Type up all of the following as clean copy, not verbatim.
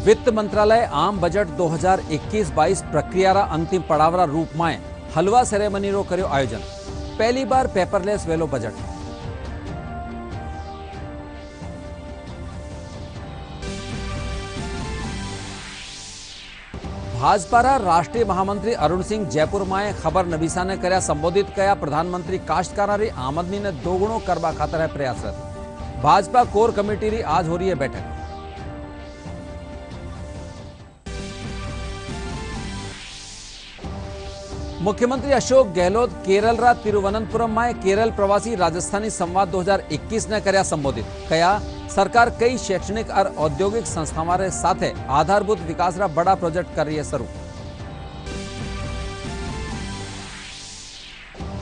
वित्त मंत्रालय आम बजट 2021-22 प्रक्रियारा अंतिम पड़ावरा रूप में हलवा सेरेमनी कर्यो आयोजन। पहली बार पेपरलेस वेलो बजट। भाजपा राष्ट्रीय महामंत्री अरुण सिंह जयपुर में खबर नबीसा ने कर्या संबोधित कया प्रधानमंत्री काश्तकारों आमदनी ने दोगुणो करवा खातर है प्रयासरत। भाजपा कोर कमेटी री आज हो रही है बैठक। मुख्यमंत्री अशोक गहलोत केरल रा तिरुवनंतपुरम में केरल प्रवासी राजस्थानी संवाद 2021 ने कर्या संबोधित कया सरकार कई शैक्षणिक और औद्योगिक संस्थाओं रे साथे आधारभूत विकास रा बड़ा प्रोजेक्ट कर रही है शुरू।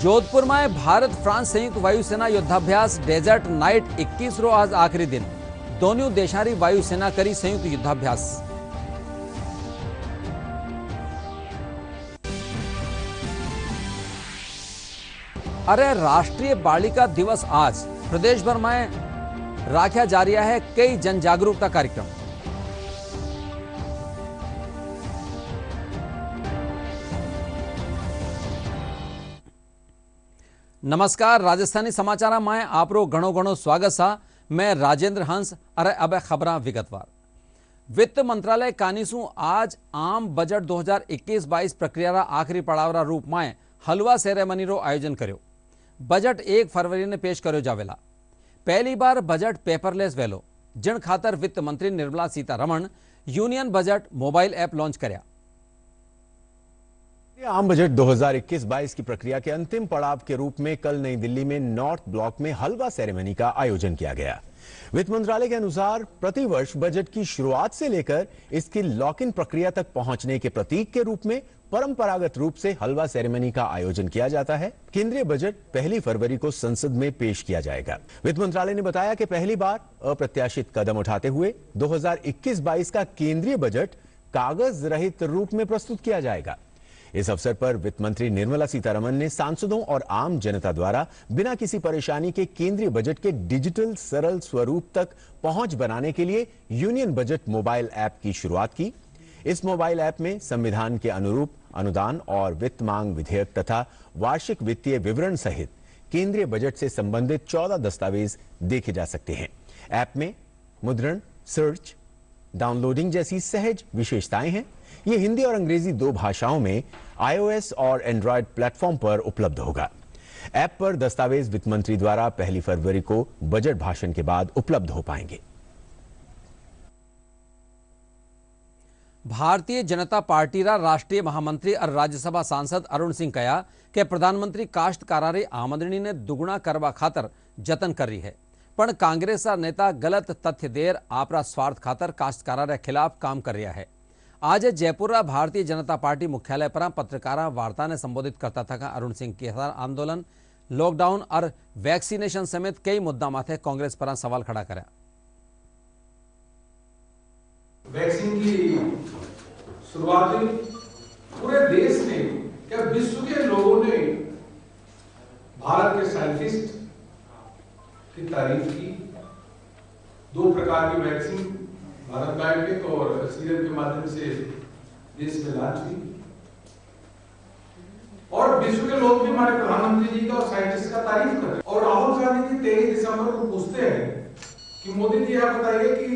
जोधपुर में भारत फ्रांस संयुक्त वायुसेना युद्धाभ्यास डेजर्ट नाइट 21 रो आज आखिरी दिन। दोनों देशारी वायुसेना करी संयुक्त युद्धाभ्यास। अरे राष्ट्रीय बालिका दिवस आज प्रदेश भर में राख्या जा रहा है कई जन जागरूकता कार्यक्रम। नमस्कार, राजस्थानी समाचार में आपरो घणो घणो स्वागत सा। मैं राजेंद्र हंस। अरे अब खबरां विगतवार। वित्त मंत्रालय कानीसू आज आम बजट 2021-22 प्रक्रिया आखिरी पड़ावरा रूप में हलवा सेरेमनी रो आयोजन कर्यो। बजट 1 फरवरी ने पेश कर्यो जावेला। पहली बार बजट पेपरलेस वेलो, जिन खातर वित्त मंत्री Nirmala Sitharaman union budget mobile app launch कर्या। आम बजट 2021-22 की प्रक्रिया के अंतिम पड़ाव के रूप में कल नई दिल्ली में नॉर्थ ब्लॉक में हलवा सेरेमनी का आयोजन किया गया। वित्त मंत्रालय के अनुसार प्रतिवर्ष बजट की शुरुआत से लेकर इसकी लॉक इन प्रक्रिया तक पहुंचने के प्रतीक के रूप में परंपरागत रूप से हलवा सेरेमनी का आयोजन किया जाता है। केंद्रीय बजट 1 फरवरी को संसद में पेश किया जाएगा। वित्त मंत्रालय ने बताया कि पहली बार अप्रत्याशित कदम उठाते हुए 2021-22 का केंद्रीय बजट कागज रहित रूप में प्रस्तुत किया जाएगा। इस अवसर पर वित्त मंत्री निर्मला सीतारमण ने सांसदों और आम जनता द्वारा बिना किसी परेशानी के केंद्रीय बजट के डिजिटल सरल स्वरूप तक पहुंच बनाने के लिए यूनियन बजट मोबाइल ऐप की शुरुआत की। इस मोबाइल ऐप में संविधान के अनुरूप अनुदान और वित्त मांग विधेयक तथा वार्षिक वित्तीय विवरण सहित केंद्रीय बजट से संबंधित 14 दस्तावेज देखे जा सकते हैं। ऐप में मुद्रण, सर्च, डाउनलोडिंग जैसी सहज विशेषताएं हैं। ये हिंदी और अंग्रेजी 2 भाषाओं में iOS और एंड्रॉयड प्लेटफॉर्म पर उपलब्ध होगा। ऐप पर दस्तावेज वित्त मंत्री द्वारा 1 फरवरी को बजट भाषण के बाद उपलब्ध हो पाएंगे। भारतीय जनता पार्टी रा राष्ट्रीय महामंत्री और राज्यसभा सांसद अरुण सिंह कया कि प्रधानमंत्री काश्तकारों आमदनी ने दुगुना करवा खातर जतन कर रही है, पण कांग्रेस नेता गलत तथ्य देर आपरा स्वार्थ खातर काश्तकारों के खिलाफ काम कर रहा है। आज जयपुर भारतीय जनता पार्टी मुख्यालय पर पत्रकार वार्ता ने संबोधित करता था अरुण सिंह किसान आंदोलन, लॉकडाउन और वैक्सीनेशन समेत कई मुद्दा माथे कांग्रेस पर सवाल खड़ा करा। वैक्सीन की शुरुआत हुई, पूरे देश ने, क्या विश्व के लोगों ने भारत के साइंटिस्ट की तारीफ की। 2 प्रकार की वैक्सीन भारत बायोटेक और सीरम के माध्यम से देश में लॉन्च हुई और विश्व के लोग भी हमारे प्रधानमंत्री जी का और साइंटिस्ट का तारीफ कर रहे हैं। और राहुल गांधी जी 23 दिसंबर को पूछते हैं कि मोदी जी आप बताइए कि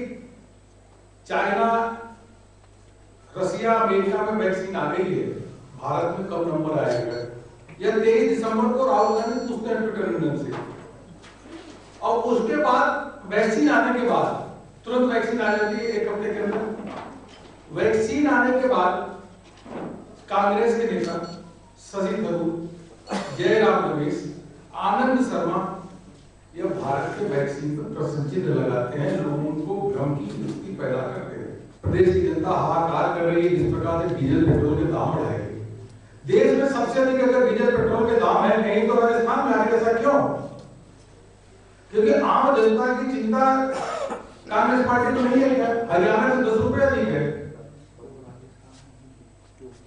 चाइना, रसिया, अमेरिका में वैक्सीन आ गई है, भारत में कब नंबर आएगा। यह 23 दिसंबर को राहुल गांधी पूछते हैं ट्विटर हैंडल से। और उसके बाद वैक्सीन आने के बाद तुरंत वैक्सीन आ जाती है 1 हफ्ते के अंदर। वैक्सीन आने के बाद कांग्रेस के नेता शशि थरूर, जयराम रमेश, आनंद शर्मा यह भारत के वैक्सीन पर प्रश्न चिन्ह लगाते हैं, लोगों को भ्रम की स्थिति पैदा करते हैं। प्रदेश की जनता हाहाकार कर रही है जिस प्रकार से डीजल पेट्रोल के दाम बढ़ाए गए। देश में सबसे अधिक अगर डीजल पेट्रोल के दाम है कहीं तो राजस्थान में आगे। ऐसा क्यों? क्योंकि आम जनता की चिंता कांग्रेस पार्टी को नहीं है। हरियाणा से 10 रुपये अधिक है।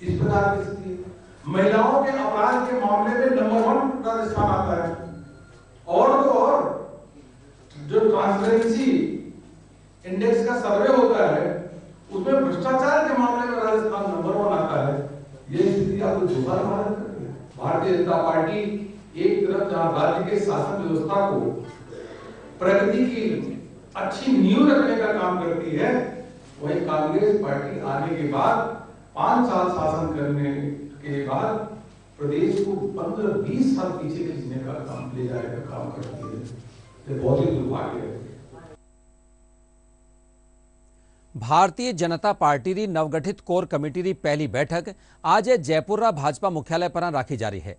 इस प्रकार की स्थिति, महिलाओं के अपराध के मामले में नंबर 1 राजस्थान आता है। और तो और जो ट्रांसपेरेंसी इंडेक्स का सर्वे होता है उसमें भ्रष्टाचार के मामले में राजस्थान नंबर 1 आता है। ये स्थिति आपको दोबारा भारत करती है। भारतीय जनता पार्टी एक तरफ जहां राज्य के शासन व्यवस्था को प्रगति की अच्छी नींव रखने का काम करती है, वहीं कांग्रेस पार्टी आने के बाद 5 साल शासन करने के बाद प्रदेश को 15-20 साल पीछे खींचने का काम ले जाने का काम करती है। ये बहुत ही दुर्भाग्य है। भारतीय जनता पार्टी की नवगठित कोर कमेटी की पहली बैठक आज जयपुर भाजपा मुख्यालय पर राखी जा रही है।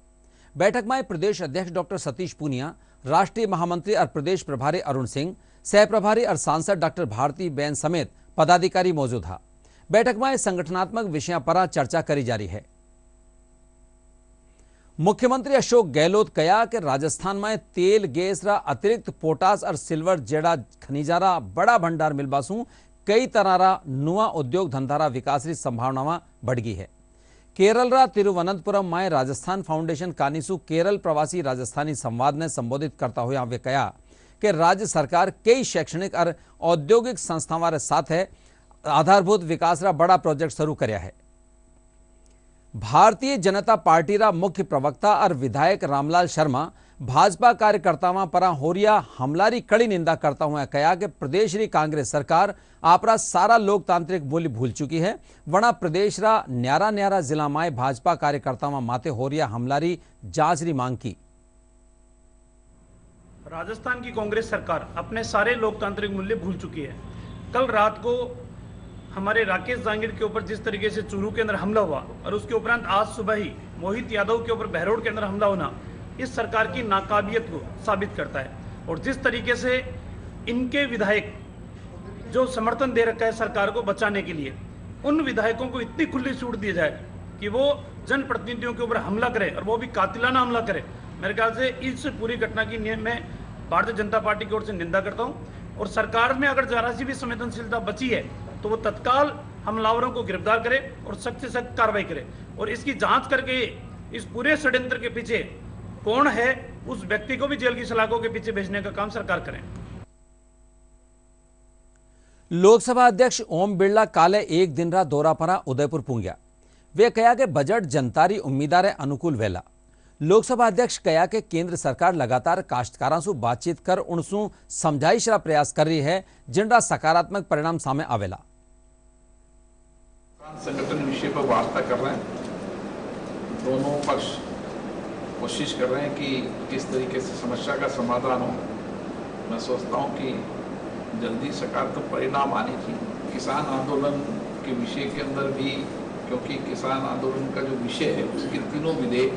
बैठक में प्रदेश अध्यक्ष डॉक्टर सतीश पूनिया, राष्ट्रीय महामंत्री और प्रदेश प्रभारी अरुण सिंह, सह प्रभारी और सांसद डॉक्टर भारती बेन समेत पदाधिकारी मौजूद है। बैठक में संगठनात्मक विषयों पर चर्चा करी जा रही है। मुख्यमंत्री अशोक गहलोत कहा कि राजस्थान में तेल गैस रा अतिरिक्त पोटास और सिल्वर जेड़ा खनिजारा बड़ा भंडार मिलबासू कई तरह रा नुआ उद्योग धंधारा विकास की संभावना बढ़ गई है। केरल रा तिरुवनंतपुरम में राजस्थान फाउंडेशन कानीसू केरल प्रवासी राजस्थानी संवाद ने संबोधित करता हुआ वे कहा कि राज्य सरकार कई शैक्षणिक और औद्योगिक संस्थाओं के साथ है आधारभूत विकास रा बड़ा प्रोजेक्ट शुरू करया है। भारतीय जनता पार्टी रा मुख्य प्रवक्ता और विधायक रामलाल शर्मा भाजपा कार्यकर्ताओं पर हो रही हमलारी कड़ी निंदा करता हुआ कहा कि प्रदेश री कांग्रेस सरकार आपरा सारा लोकतांत्रिक मूल्य भूल चुकी है। वना प्रदेश रा न्यारा न्यारा जिला में भाजपा कार्यकर्ताओं माथे हो रही हमलारी जांच री मांग की। राजस्थान की कांग्रेस सरकार अपने सारे लोकतांत्रिक मूल्य भूल चुकी है। कल रात को हमारे राकेश जांगीर के ऊपर जिस तरीके से चूरू के अंदर हमला हुआ और उसके उपरांत आज सुबह ही मोहित यादव के ऊपर बहरोड के अंदर हमला होना इस सरकार की नाकाबियत को साबित करता है। और जिस तरीके से इनके विधायक जो समर्थन दे रखा है सरकार को बचाने के लिए, उन विधायकों को इतनी खुली छूट दी जाए कि वो जनप्रतिनिधियों के ऊपर हमला करे और वो भी कातिलाना हमला करे, मेरे ख्याल से इस पूरी घटना की मैं भारतीय जनता पार्टी की ओर से निंदा करता हूं। और सरकार में अगर जरा सी भी संवेदनशीलता बची है तो वो तत्काल हमलावरों को गिरफ्तार करे और सख्त से सख्त कार्रवाई करे और इसकी जांच करके इस पूरे षड्यंत्र के पीछे कौन है उस व्यक्ति को भी जेल की सलाखों के पीछे भेजने का काम सरकार करें। लोकसभा अध्यक्ष ओम बिरला काले एक दिन रा दौरा पर उदयपुर पूंग्या। वे कहा कि बजट जनतारी उम्मीदार अनुकूल वेला। लोकसभा अध्यक्ष कहा कि केंद्र सरकार लगातार काश्तकारों से बातचीत कर उनसू समझाइश रा प्रयास कर रही है, जिनका सकारात्मक परिणाम सामने आवेला। संगठन विषय पर वार्ता कर रहे हैं, दोनों पक्ष कोशिश कर रहे हैं कि किस तरीके से समस्या का समाधान हो। मैं सोचता हूं कि जल्दी सकारात्मक परिणाम आने चाहिए। किसान आंदोलन के विषय के अंदर भी, क्योंकि किसान आंदोलन का जो विषय है उसके तीनों विधेयक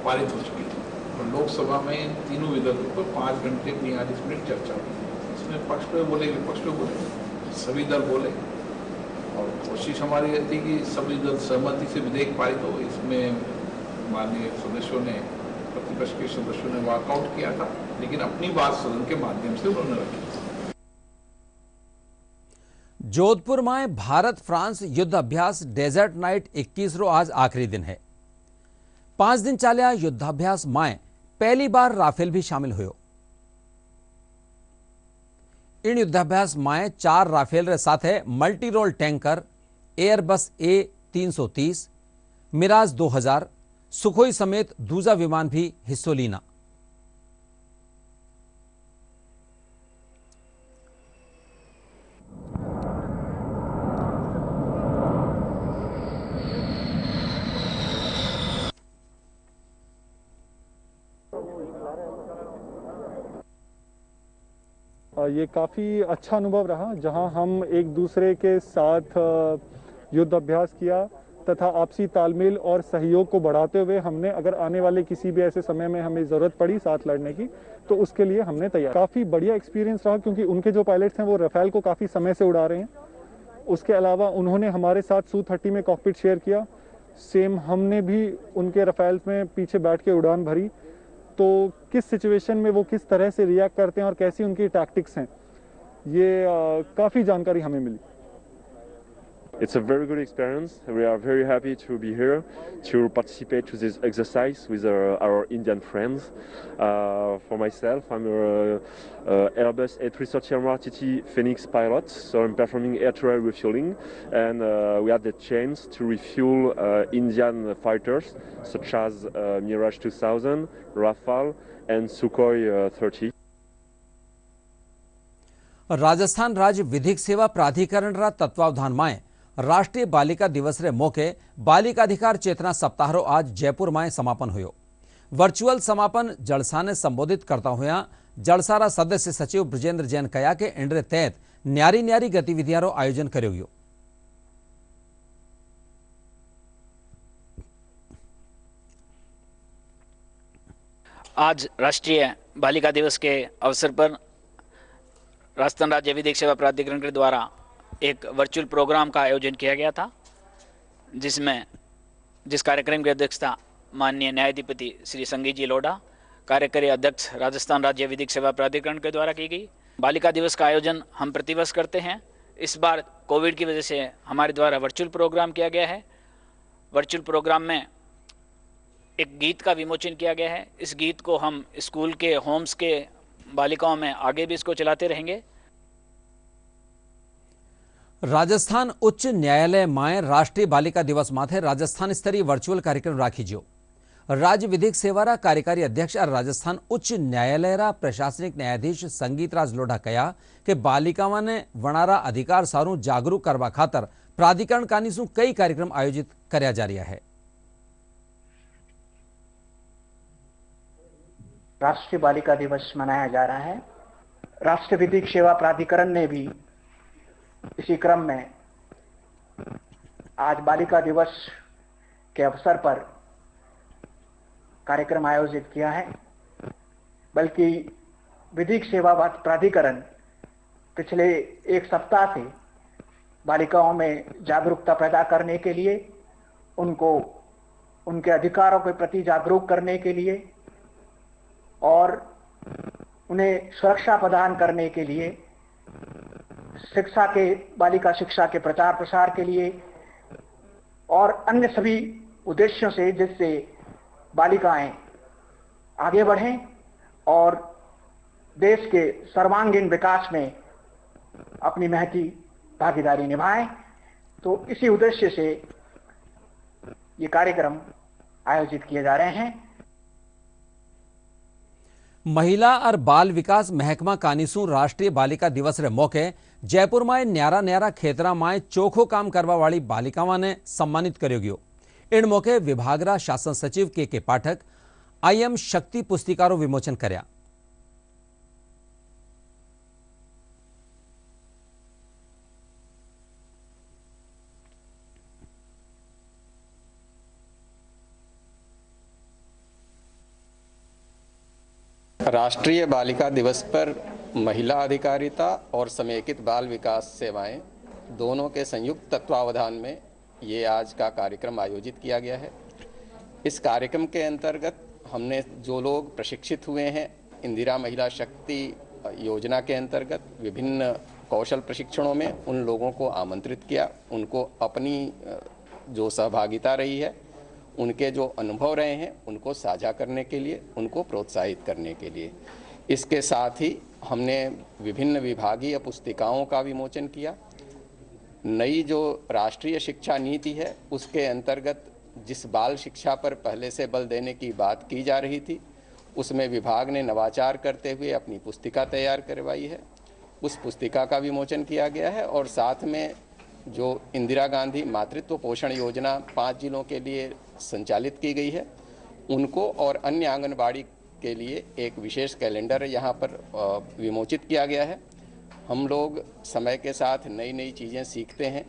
पारित हो चुके हैं और लोकसभा में तीनों विधेयकों पर 5 घंटे 42 मिनट चर्चा हुई। इसमें पक्ष पे बोले, विपक्ष पे बोले, सभी दल बोले और कोशिश हमारी रहती है कि सभी दल सहमति से विधेयक पारित हो। इसमें माननीय सदस्यों ने, प्रतिपक्ष के सदस्यों ने वॉकआउट किया था, लेकिन अपनी बात सदन के माध्यम से उन्होंने रखी। जोधपुर में भारत फ्रांस युद्ध अभ्यास डेजर्ट नाइट 21 आज आखिरी दिन है। 5 दिन चालिया युद्धाभ्यास में पहली बार राफेल भी शामिल हुए। इन युद्धाभ्यास में 4 राफेल रे साथ है multi role tanker, Airbus A330, Mirage 2000, Sukhoi समेत दूजा विमान भी हिस्सों लीना। ये काफ़ी अच्छा अनुभव रहा, जहां हम एक दूसरे के साथ युद्ध अभ्यास किया तथा आपसी तालमेल और सहयोग को बढ़ाते हुए हमने अगर आने वाले किसी भी ऐसे समय में हमें ज़रूरत पड़ी साथ लड़ने की तो उसके लिए हमने तैयार। काफ़ी बढ़िया एक्सपीरियंस रहा, क्योंकि उनके जो पायलट्स हैं वो राफेल को काफ़ी समय से उड़ा रहे हैं। उसके अलावा उन्होंने हमारे साथ Su-30 में कॉकपिट शेयर किया। सेम हमने भी उनके राफेल में पीछे बैठ के उड़ान भरी। तो किस सिचुएशन में वो किस तरह से रिएक्ट करते हैं और कैसी उनकी टैक्टिक्स हैं, ये काफ़ी जानकारी हमें मिली। It's a very good experience. We are very happy to be here to participate to this exercise with our Indian friends. For myself, I'm a Airbus A330 MRTT Phoenix pilot, so I'm performing air-to-air refueling, and we had the chance to refuel Indian fighters such as Mirage 2000, Rafale, and Sukhoi 30. Rajasthan राज्य विधिक सेवा प्राधिकरण रा तत्वावधान में राष्ट्रीय बालिका दिवस रे मौके बालिकाधिकार चेतना सप्ताह रो आज जयपुर में समापन हुयो। वर्चुअल समापन जलसा ने संबोधित करता हुआ जलसारा सदस्य सचिव ब्रजेंद्र जैन कया के इंडरे तहत न्यारी न्यारी गतिविधियां रो आयोजन कर्यो गयो। आज राष्ट्रीय बालिका दिवस के अवसर पर राजस्थान राज्य विधिक सेवा प्राधिकरण के द्वारा एक वर्चुअल प्रोग्राम का आयोजन किया गया था, जिस कार्यक्रम की अध्यक्षता माननीय न्यायाधिपति श्री संगीत जी लोढ़ा, कार्यकारी अध्यक्ष राजस्थान राज्य विधिक सेवा प्राधिकरण के द्वारा की गई। बालिका दिवस का आयोजन हम प्रतिवर्ष करते हैं। इस बार कोविड की वजह से हमारे द्वारा वर्चुअल प्रोग्राम किया गया है। वर्चुअल प्रोग्राम में एक गीत का विमोचन किया गया है। इस गीत को हम स्कूल के होम्स के बालिकाओं में आगे भी इसको चलाते रहेंगे। राजस्थान उच्च न्यायालय में राष्ट्रीय बालिका दिवस माथे राजस्थान स्तरीय वर्चुअल कार्यक्रम राखीजो। राज्य विधिक सेवारा कार्यकारी अध्यक्ष और राजस्थान उच्च न्यायालय रा प्रशासनिक न्यायाधीश संगीतराज लोढ़ा कया कि बालिकाओं ने वणारा अधिकार सारू जागरूक करवा खातर प्राधिकरण कानीसु कई कार्यक्रम आयोजित कर्या जा रहा है। राष्ट्रीय बालिका दिवस मनाया जा रहा है। राष्ट्रीय विधिक सेवा प्राधिकरण ने भी इसी क्रम में आज बालिका दिवस के अवसर पर कार्यक्रम आयोजित किया है। बल्कि विधिक सेवा प्राधिकरण पिछले एक सप्ताह से बालिकाओं में जागरूकता पैदा करने के लिए, उनको उनके अधिकारों के प्रति जागरूक करने के लिए और उन्हें सुरक्षा प्रदान करने के लिए, शिक्षा के बालिका शिक्षा के प्रचार प्रसार के लिए और अन्य सभी उद्देश्यों से, जिससे बालिकाएं आगे बढ़ें और देश के सर्वांगीण विकास में अपनी महती भागीदारी निभाएं। तो इसी उद्देश्य से ये कार्यक्रम आयोजित किए जा रहे हैं। महिला और बाल विकास महकमा कानीसू राष्ट्रीय बालिका दिवस रे मौके जयपुर में न्यारा न्यारा खेतरा में चोखो काम करवा वाली बालिकाओं ने सम्मानित कर्यो गयो। इन मौके विभागरा शासन सचिव के पाठक IM शक्ति पुस्तिकारो विमोचन कर्या। राष्ट्रीय बालिका दिवस पर महिला अधिकारिता और समेकित बाल विकास सेवाएं दोनों के संयुक्त तत्वावधान में ये आज का कार्यक्रम आयोजित किया गया है। इस कार्यक्रम के अंतर्गत हमने जो लोग प्रशिक्षित हुए हैं इंदिरा महिला शक्ति योजना के अंतर्गत विभिन्न कौशल प्रशिक्षणों में, उन लोगों को आमंत्रित किया। उनको अपनी जो सहभागिता रही है, उनके जो अनुभव रहे हैं, उनको साझा करने के लिए, उनको प्रोत्साहित करने के लिए। इसके साथ ही हमने विभिन्न विभागीय पुस्तिकाओं का विमोचन किया। नई जो राष्ट्रीय शिक्षा नीति है, उसके अंतर्गत जिस बाल शिक्षा पर पहले से बल देने की बात की जा रही थी, उसमें विभाग ने नवाचार करते हुए अपनी पुस्तिका तैयार करवाई है। उस पुस्तिका का विमोचन किया गया है और साथ में जो इंदिरा गांधी मातृत्व पोषण योजना 5 जिलों के लिए संचालित की गई है, उनको और अन्य आंगनबाड़ी के लिए एक विशेष कैलेंडर यहाँ पर विमोचित किया गया है। हम लोग समय के साथ नई नई चीज़ें सीखते हैं,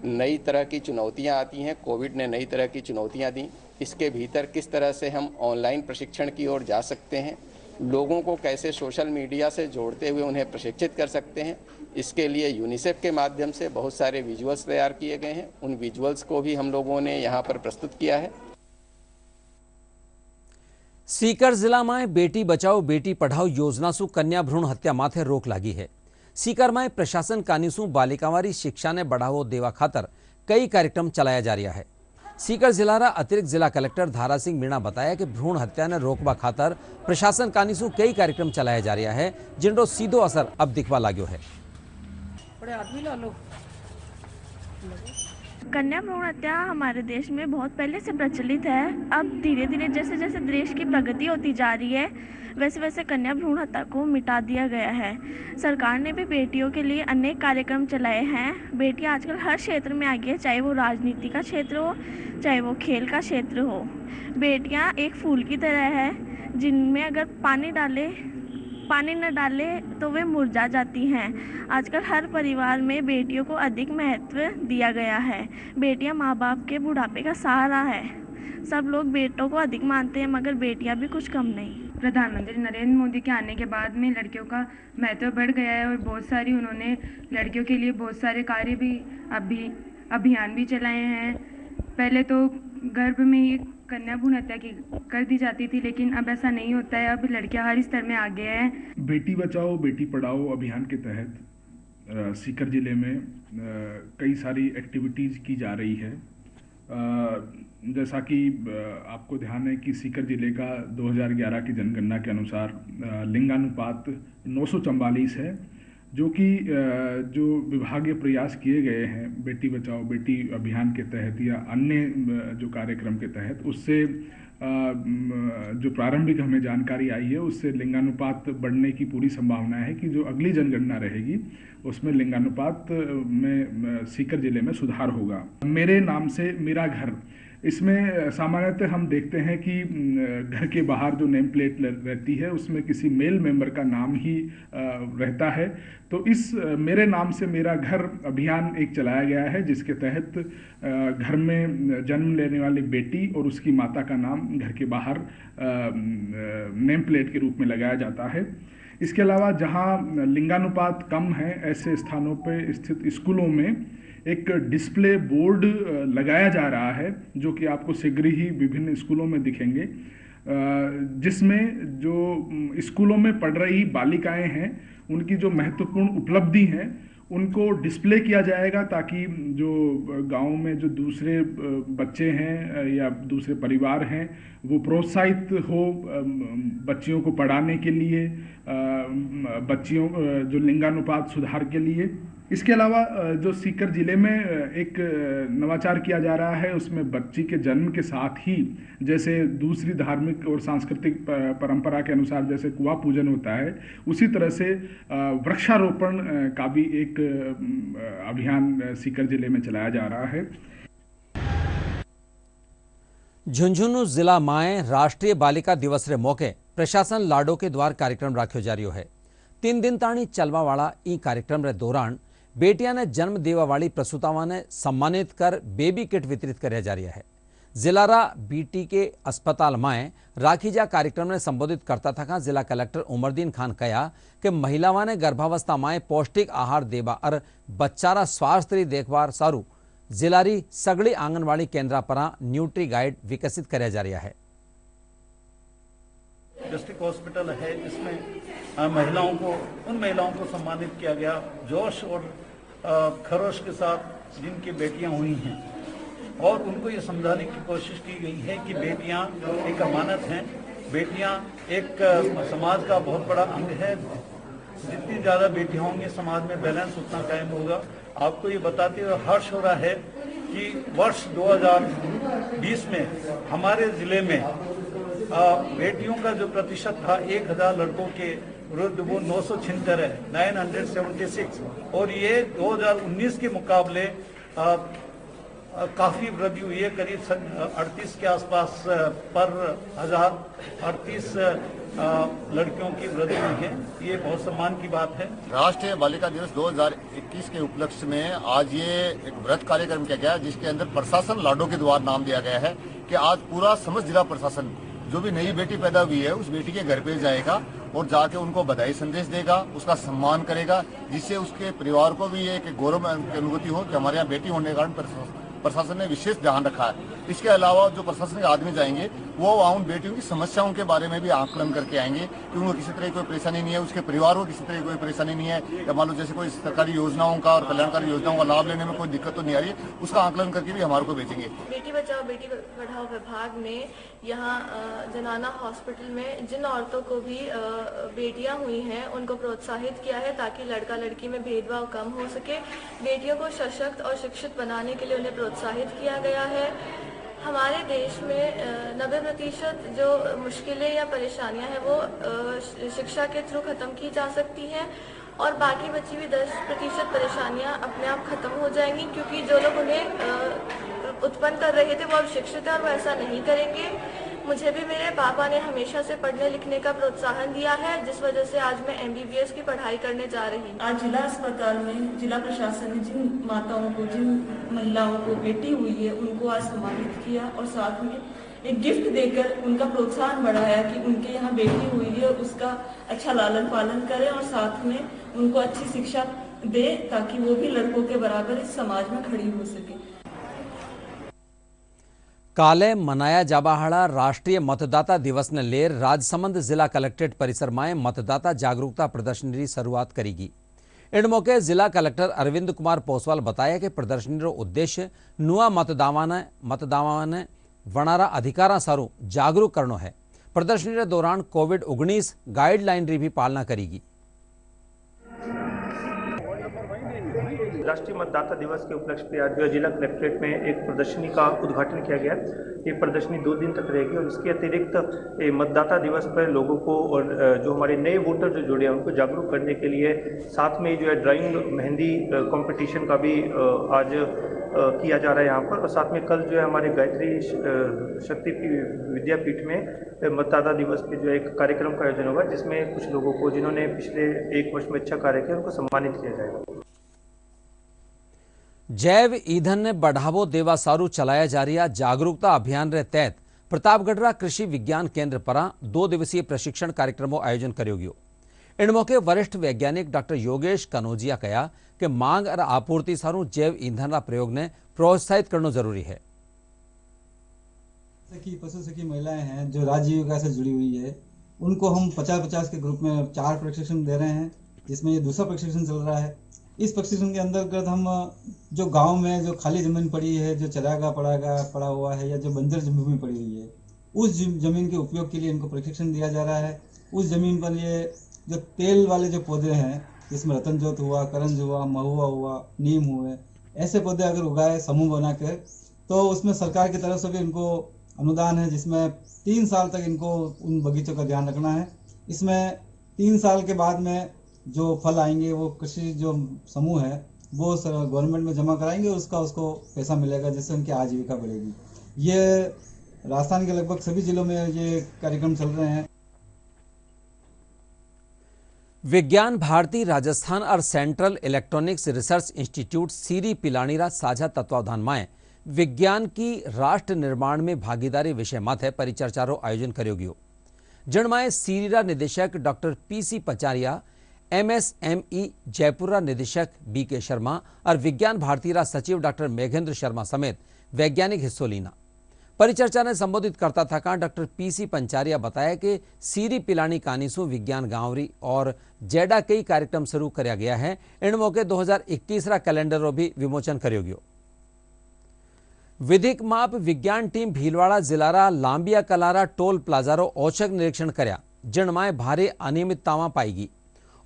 नई तरह की चुनौतियाँ आती हैं। कोविड ने नई तरह की चुनौतियाँ दी। इसके भीतर किस तरह से हम ऑनलाइन प्रशिक्षण की ओर जा सकते हैं, लोगों को कैसे सोशल मीडिया से जोड़ते हुए उन्हें प्रशिक्षित कर सकते हैं, इसके लिए यूनिसेफ के माध्यम से बहुत सारे विजुअल्स तैयार किए गए हैं। उन विजुअल्स को भी हम लोगों ने यहाँ पर प्रस्तुत किया है। सीकर जिला में बेटी बचाओ बेटी पढ़ाओ योजना सु कन्या भ्रूण हत्या माथे रोक लागी है। सीकर में प्रशासन कानीसू बालिकावारी शिक्षा ने बढ़ावो देवा खातर कई कार्यक्रम चलाया जा रहा है। सीकर जिला अतिरिक्त जिला कलेक्टर धारा सिंह मीणा बताया कि भ्रूण हत्या ने रोकवा खातर प्रशासन कानीसू कई कार्यक्रम चलाया जा रहा है, जिनरो सीधो असर अब दिखवा लाग्यो है। कन्या भ्रूण हत्या हमारे देश में बहुत पहले से प्रचलित है। अब धीरे धीरे जैसे जैसे देश की प्रगति होती जा रही है, वैसे वैसे कन्या भ्रूण हत्या को मिटा दिया गया है। सरकार ने भी बेटियों के लिए अनेक कार्यक्रम चलाए हैं। बेटियां आजकल हर क्षेत्र में आगे है, चाहे वो राजनीति का क्षेत्र हो, चाहे वो खेल का क्षेत्र हो। बेटियां एक फूल की तरह है, जिनमें अगर पानी न डाले तो वे मुरझा जाती हैं। आजकल हर परिवार में बेटियों को अधिक महत्व दिया गया है। बेटियां माँ बाप के बुढ़ापे का सहारा है। सब लोग बेटों को अधिक मानते हैं, मगर बेटियां भी कुछ कम नहीं। प्रधानमंत्री नरेंद्र मोदी के आने के बाद में लड़कियों का महत्व बढ़ गया है और बहुत सारी उन्होंने लड़कियों के लिए बहुत सारे कार्य भी अभियान भी चलाए हैं। पहले तो गर्भ में ही कन्या भ्रूण हत्या कर दी जाती थी, लेकिन अब ऐसा नहीं होता है। अब लड़कियां हर स्तर में आगे हैं। बेटी बचाओ बेटी पढ़ाओ अभियान के तहत सीकर जिले में कई सारी एक्टिविटीज़ की जा रही है। जैसा कि आपको ध्यान है कि सीकर जिले का 2011 की जनगणना के अनुसार लिंगानुपात 944 है, जो कि जो विभागीय प्रयास किए गए हैं बेटी बचाओ बेटी अभियान के तहत या अन्य जो कार्यक्रम के तहत, उससे जो प्रारंभिक हमें जानकारी आई है उससे लिंगानुपात बढ़ने की पूरी संभावना है कि जो अगली जनगणना रहेगी उसमें लिंगानुपात में सीकर जिले में सुधार होगा। मेरे नाम से मेरा घर, इसमें सामान्यतः हम देखते हैं कि घर के बाहर जो नेम प्लेट रहती है उसमें किसी मेल मेंबर का नाम ही रहता है। तो इस मेरे नाम से मेरा घर अभियान एक चलाया गया है, जिसके तहत घर में जन्म लेने वाली बेटी और उसकी माता का नाम घर के बाहर नेम प्लेट के रूप में लगाया जाता है। इसके अलावा जहां लिंगानुपात कम है, ऐसे स्थानों पर स्थित स्कूलों में एक डिस्प्ले बोर्ड लगाया जा रहा है, जो कि आपको शीघ्र ही विभिन्न स्कूलों में दिखेंगे, जिसमें जो स्कूलों में पढ़ रही बालिकाएं हैं उनकी जो महत्वपूर्ण उपलब्धि हैं उनको डिस्प्ले किया जाएगा, ताकि जो गांव में जो दूसरे बच्चे हैं या दूसरे परिवार हैं वो प्रोत्साहित हो बच्चियों को पढ़ाने के लिए, बच्चियों जो लिंगानुपात सुधार के लिए। इसके अलावा जो सीकर जिले में एक नवाचार किया जा रहा है, उसमें बच्ची के जन्म के साथ ही जैसे दूसरी धार्मिक और सांस्कृतिक परंपरा के अनुसार जैसे कुआं पूजन होता है, उसी तरह से वृक्षारोपण का भी एक अभियान सीकर जिले में चलाया जा रहा है। झुंझुनू जिला माए राष्ट्रीय बालिका दिवस रे मौके प्रशासन लाडो के द्वार कार्यक्रम राख्यो जा रह्यो है। 3 दिन ताणी चलवा वाला ई कार्यक्रम रे दौरान बेटियां ने जन्म देवा वाली प्रसूतावां ने सम्मानित कर बेबी किट वितरित करया जा रहा है। जिलारा बीटी के अस्पताल में राखी जा कार्यक्रम ने संबोधित करता था जिला कलेक्टर उमरदीन खान कहा कि महिलावां ने गर्भावस्था में पौष्टिक आहार देवा और बच्चारा स्वास्थ्य देखभाल सारू जिलारी सगड़ी आंगनवाड़ी केंद्र पर न्यूट्री गाइड विकसित करया जा रहा है। डिस्ट्रिक्ट हॉस्पिटल है, इसमें उन महिलाओं को सम्मानित किया गया जोश और खरोश के साथ जिनकी बेटियां हुई हैं, और उनको ये समझाने की कोशिश की गई है कि बेटियां एक अमानत हैं, बेटियां एक समाज का बहुत बड़ा अंग है। जितनी ज़्यादा बेटियां होंगी समाज में बैलेंस उतना कायम होगा। आपको ये बताते हुए हर्ष हो रहा है कि वर्ष 2020 में हमारे ज़िले में बेटियों का जो प्रतिशत था 1000 लड़कों के विरुद्ध वो 976 है, 976, और ये 2019 के मुकाबले काफ़ी वृद्धि हुई है। करीब 38 के आसपास पर 1000 38 लड़कियों की वृद्धि हुई है। ये बहुत सम्मान की बात है। राष्ट्रीय बालिका दिवस 2021 के उपलक्ष्य में आज ये एक व्रत कार्यक्रम किया गया, जिसके अंदर प्रशासन लाडो के द्वार नाम दिया गया है कि आज पूरा समस्त जिला प्रशासन जो भी नई बेटी पैदा हुई है उस बेटी के घर पे जाएगा और जाके उनको बधाई संदेश देगा, उसका सम्मान करेगा, जिससे उसके परिवार को भी एक गौरव की अनुभूति हो कि हमारे यहाँ बेटी होने के कारण प्रशासन ने विशेष ध्यान रखा है। इसके अलावा जो प्रशासनिक आदमी जाएंगे वो उन बेटियों की समस्याओं के बारे में भी आकलन करके आएंगे कि उनको किसी तरह की कोई परेशानी नहीं है, उसके परिवार को किसी तरह की कोई परेशानी नहीं है, या मान लो जैसे कोई सरकारी योजनाओं का और कल्याणकारी योजनाओं का लाभ लेने में कोई दिक्कत तो नहीं आ रही है, उसका आकलन करके भी हमारे को भेजेंगे। बेटी बचाओ बेटी पढ़ाओ विभाग ने यहाँ जनाना हॉस्पिटल में जिन औरतों को भी बेटियां हुई हैं उनको प्रोत्साहित किया है ताकि लड़का लड़की में भेदभाव कम हो सके। बेटियों को सशक्त और शिक्षित बनाने के लिए उन्हें प्रोत्साहित किया गया है। हमारे देश में 90% जो मुश्किलें या परेशानियां हैं वो शिक्षा के थ्रू खत्म की जा सकती हैं और बाकी बची हुई 10% परेशानियां अपने आप खत्म हो जाएंगी, क्योंकि जो लोग उन्हें उत्पन्न कर रहे थे वो अब शिक्षित हैं और वो ऐसा नहीं करेंगे। मुझे भी मेरे पापा ने हमेशा से पढ़ने लिखने का प्रोत्साहन दिया है, जिस वजह से आज मैं MBBS की पढ़ाई करने जा रही हूँ। आज जिला अस्पताल में जिला प्रशासन ने जिन माताओं को, जिन महिलाओं को बेटी हुई है उनको आज सम्मानित किया और साथ में एक गिफ्ट देकर उनका प्रोत्साहन बढ़ाया कि उनके यहाँ बेटी हुई है उसका अच्छा लालन पालन करें और साथ में उनको अच्छी शिक्षा दे ताकि वो भी लड़कों के बराबर इस समाज में खड़ी हो सके। काले मनाया जाबाहाड़ा राष्ट्रीय मतदाता दिवस ने लेर राजसमंद जिला कलेक्ट्रेट परिसर में मतदाता जागरूकता प्रदर्शनी की शुरुआत करेगी। इन मौके जिला कलेक्टर अरविंद कुमार पोसवाल बताया कि प्रदर्शनी रो उद्देश्य नुआ मतदाताओं वणारा अधिकारा सारू जागरूक करनो है। प्रदर्शनी के दौरान कोविड-19 गाइडलाइन री भी पालना करेगी। राष्ट्रीय मतदाता दिवस के उपलक्ष्य पे आज जिला कलेक्ट्रेट में एक प्रदर्शनी का उद्घाटन किया गया। ये प्रदर्शनी 2 दिन तक रहेगी और इसके अतिरिक्त मतदाता दिवस पर लोगों को और जो हमारे नए वोटर जो जुड़े हैं उनको जागरूक करने के लिए साथ में जो है ड्राइंग मेहंदी कंपटीशन का भी आज किया जा रहा है यहाँ पर। और साथ में कल जो है हमारे गायत्री शक्ति विद्यापीठ में मतदाता दिवस पे जो एक कार्यक्रम का आयोजन होगा, जिसमें कुछ लोगों को जिन्होंने पिछले 1 वर्ष में अच्छा कार्य किया उनको सम्मानित किया जाएगा। जैव ईंधन ने बढ़ावो देवा सारू चलाया जा रहा जागरूकता अभियान रे तहत प्रतापगढ़ कृषि विज्ञान केंद्र पर 2 दिवसीय प्रशिक्षण कार्यक्रमों आयोजन करो गयो। इन मौके वरिष्ठ वैज्ञानिक डॉक्टर योगेश कनौजिया कहा कि मांग और आपूर्ति सारू जैव ईंधन का प्रयोग ने प्रोत्साहित करना जरूरी है। पशु सखी महिलाएं हैं जो राजीविका से जुड़ी हुई है, उनको हम 50-50 के ग्रुप में 4 प्रशिक्षण दे रहे हैं, जिसमें ये दूसरा प्रशिक्षण चल रहा है। इस प्रशिक्षण के अंतर्गत हम जो गांव में जो खाली जमीन पड़ी है, जो चरागा पड़ा हुआ है या जो बंजर जमीन पड़ी हुई है, उस जमीन के उपयोग के लिए इनको प्रशिक्षण दिया जा रहा है। उस जमीन पर ये जो तेल वाले जो पौधे हैं, जिसमें रतनजोत हुआ, करंज हुआ, महुआ हुआ, नीम हुए, ऐसे पौधे अगर उगाए समूह बनाकर तो उसमें सरकार की तरफ से भी इनको अनुदान है, जिसमें 3 साल तक इनको उन बगीचों का ध्यान रखना है। इसमें 3 साल के बाद में जो फल आएंगे वो कृषि जो समूह है वो गवर्नमेंट में जमा कराएंगे, उसको पैसा मिलेगा, जिससे उनकी आजीविका बढ़ेगी। ये राजस्थान के लगभग सभी जिलों में ये कार्यक्रम चल रहे हैं। विज्ञान भारती राजस्थान और सेंट्रल इलेक्ट्रॉनिक्स रिसर्च इंस्टीट्यूट सीरी पिलानीरा साझा तत्वावधान में विज्ञान की राष्ट्र निर्माण में भागीदारी विषय माथे परिचर्चा रो आयोजन करो गयो। जणमाए सीरीरा निदेशक doctor PC Pancharia, MSME Jaipura निदेशक BK शर्मा और विज्ञान भारतीरा सचिव डॉक्टर मेघेंद्र शर्मा समेत वैज्ञानिक हिस्सों लीना। परिचर्चा ने संबोधित करता था डॉक्टर PC पंचारिया बताया कि सीरी पिलानी कानीसू विज्ञान गांवरी और जेडा कई कार्यक्रम शुरू कराया गया है। इन मौके 2021 रा कैलेंडर भी विमोचन करो गयो। विधिक माप विज्ञान टीम भीलवाड़ा जिलारा लांबिया कलारा टोल प्लाजारो औचक निरीक्षण कर्या, जिनमाए भारी अनियमिततावां पाईगी।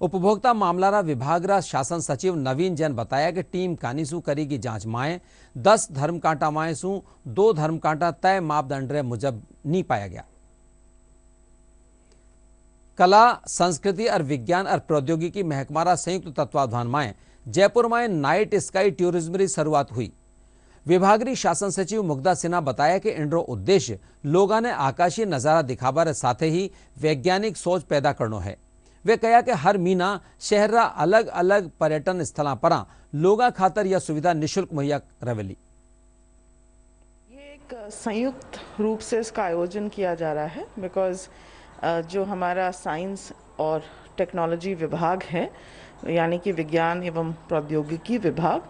उपभोक्ता मामलारा विभाग रा शासन सचिव नवीन जैन बताया कि टीम कानीसू करेगी जांच माए 10 धर्मकांटा माए सू 2 धर्मकांटा तय मापदंड रे मुजब नहीं पाया गया। कला संस्कृति और विज्ञान और प्रौद्योगिकी महकमारा संयुक्त तत्वावधान में जयपुर में नाइट स्काई टूरिज्म की शुरुआत हुई। विभागीय शासन सचिव मुग्धा सिन्हा बताया कि इनरो उद्देश्य लोगों ने आकाशीय नजारा दिखावा रे साथ ही वैज्ञानिक सोच पैदा करनो है। वे कहा कि हर महीना शहर अलग अलग पर्यटन स्थलों पर लोगों खातर यह सुविधा निःशुल्क मुहैया रहेली। ये एक संयुक्त रूप से इसका आयोजन किया जा रहा है बिकॉज जो हमारा साइंस और टेक्नोलॉजी विभाग है, यानी कि विज्ञान एवं प्रौद्योगिकी विभाग,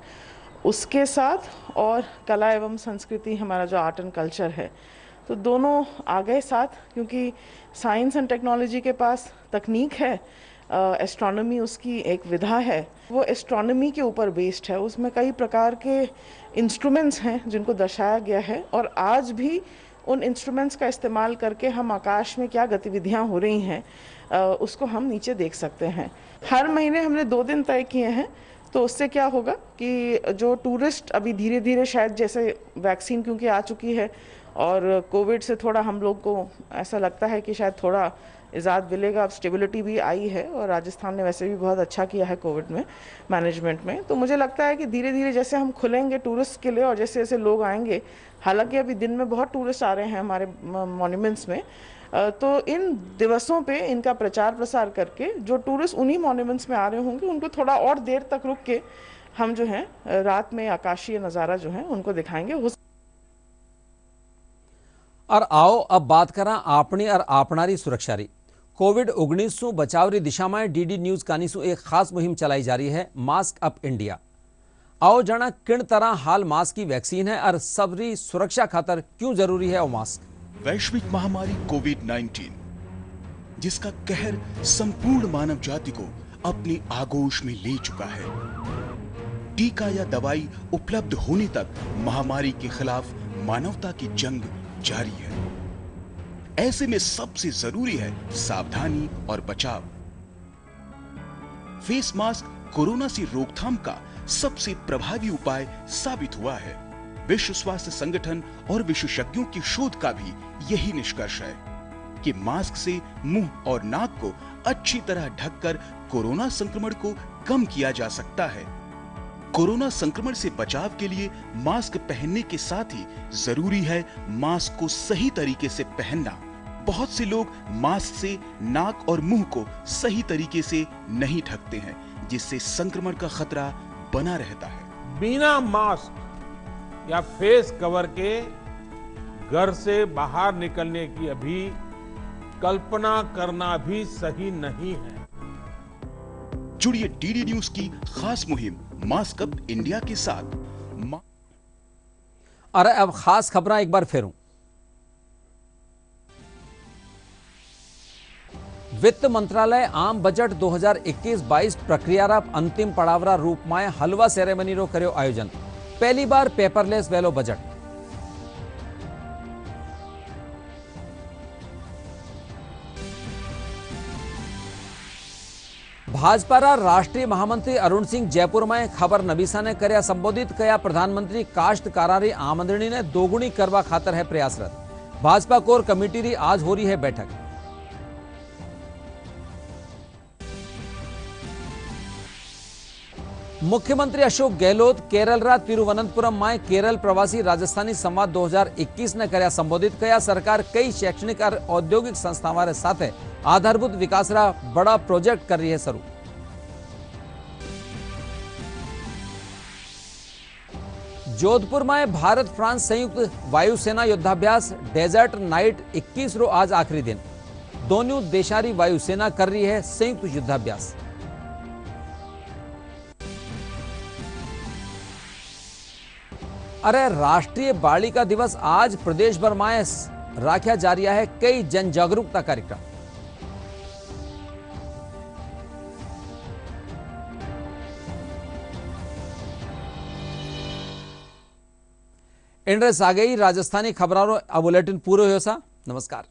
उसके साथ और कला एवं संस्कृति, हमारा जो आर्ट एंड कल्चर है, तो दोनों आ गए साथ, क्योंकि साइंस एंड टेक्नोलॉजी के पास तकनीक है, एस्ट्रोनॉमी उसकी एक विधा है, वो एस्ट्रोनॉमी के ऊपर बेस्ड है। उसमें कई प्रकार के इंस्ट्रूमेंट्स हैं जिनको दर्शाया गया है, और आज भी उन इंस्ट्रूमेंट्स का इस्तेमाल करके हम आकाश में क्या गतिविधियां हो रही हैं उसको हम नीचे देख सकते हैं। हर महीने हमने 2 दिन तय किए हैं, तो उससे क्या होगा कि जो टूरिस्ट अभी धीरे धीरे, शायद जैसे वैक्सीन क्योंकि आ चुकी है और कोविड से थोड़ा हम लोग को ऐसा लगता है कि शायद थोड़ा इजाद मिलेगा, अब स्टेबिलिटी भी आई है और राजस्थान ने वैसे भी बहुत अच्छा किया है कोविड में मैनेजमेंट में। तो मुझे लगता है कि धीरे धीरे जैसे हम खुलेंगे टूरिस्ट के लिए और जैसे जैसे लोग आएंगे, हालांकि अभी दिन में बहुत टूरिस्ट आ रहे हैं हमारे मॉन्यूमेंट्स में, तो इन दिवसों पे इनका प्रचार प्रसार करके जो टूरिस्ट उन्हीं मॉन्यूमेंट्स में आ रहे होंगे उनको थोड़ा और देर तक रुक के हम जो है रात में आकाशीय नज़ारा जो है उनको दिखाएंगे। और आओ अब बात करा अपनी और आपनारी सुरक्षा री। कोविड-19 से बचाव री दिशा में डीडी न्यूज कानी से एक खास मुहिम चलाई जा रही है, मास्क अप इंडिया। आओ जाना किन तरह हाल मास्क की वैक्सीन है और सबरी सुरक्षा खातर क्यों जरूरी है वो मास्क। वैश्विक महामारी कोविड-19 जिसका कहर संपूर्ण मानव जाति को अपनी आगोश में ले चुका है। टीका या दवाई उपलब्ध होने तक महामारी के खिलाफ मानवता की जंग जारी है। ऐसे में सबसे जरूरी है सावधानी और बचाव। फेस मास्क कोरोना से रोकथाम का सबसे प्रभावी उपाय साबित हुआ है। विश्व स्वास्थ्य संगठन और विशेषज्ञों की शोध का भी यही निष्कर्ष है कि मास्क से मुंह और नाक को अच्छी तरह ढककर कोरोना संक्रमण को कम किया जा सकता है। कोरोना संक्रमण से बचाव के लिए मास्क पहनने के साथ ही जरूरी है मास्क को सही तरीके से पहनना। बहुत से लोग मास्क से नाक और मुंह को सही तरीके से नहीं ढकते हैं, जिससे संक्रमण का खतरा बना रहता है। बिना मास्क या फेस कवर के घर से बाहर निकलने की अभी कल्पना करना भी सही नहीं है। जुड़िए डीडी न्यूज की खास मुहिम मास्क अप इंडिया के साथ। अरे अब खास खबरें एक बार फिर। वित्त मंत्रालय आम बजट 2021-22 प्रक्रिया रा अंतिम पड़ावरा रूप में हलवा सेरेमनी रो कर्यो आयोजन। पहली बार पेपरलेस वेलो बजट। भाजपा रा राष्ट्रीय महामंत्री अरुण सिंह जयपुर में खबर नबीसा ने कर्या संबोधित कया प्रधानमंत्री काश्तकारारी आमदनी ने दोगुनी करवा खातर है प्रयासरत। भाजपा कोर कमेटी री आज हो रही है बैठक। मुख्यमंत्री अशोक गहलोत केरल रा तिरुवनंतपुरम में केरल प्रवासी राजस्थानी संवाद 2021 ने कर्या संबोधित कया सरकार कई शैक्षणिक और औद्योगिक संस्थाओं साथ आधारभूत विकास रा बड़ा प्रोजेक्ट कर रही है शुरू। जोधपुर में भारत फ्रांस संयुक्त वायुसेना युद्धाभ्यास डेजर्ट नाइट 21 रो आज आखिरी दिन। दोनों देशारी वायुसेना कर रही है संयुक्त युद्धाभ्यास। अरे राष्ट्रीय बालिका दिवस आज प्रदेश भर में राख्या जा रहा है कई जन जागरूकता कार्यक्रम। इंड्रेस आ गई राजस्थानी खबरों बुलेटिन पूरा हो सा। नमस्कार।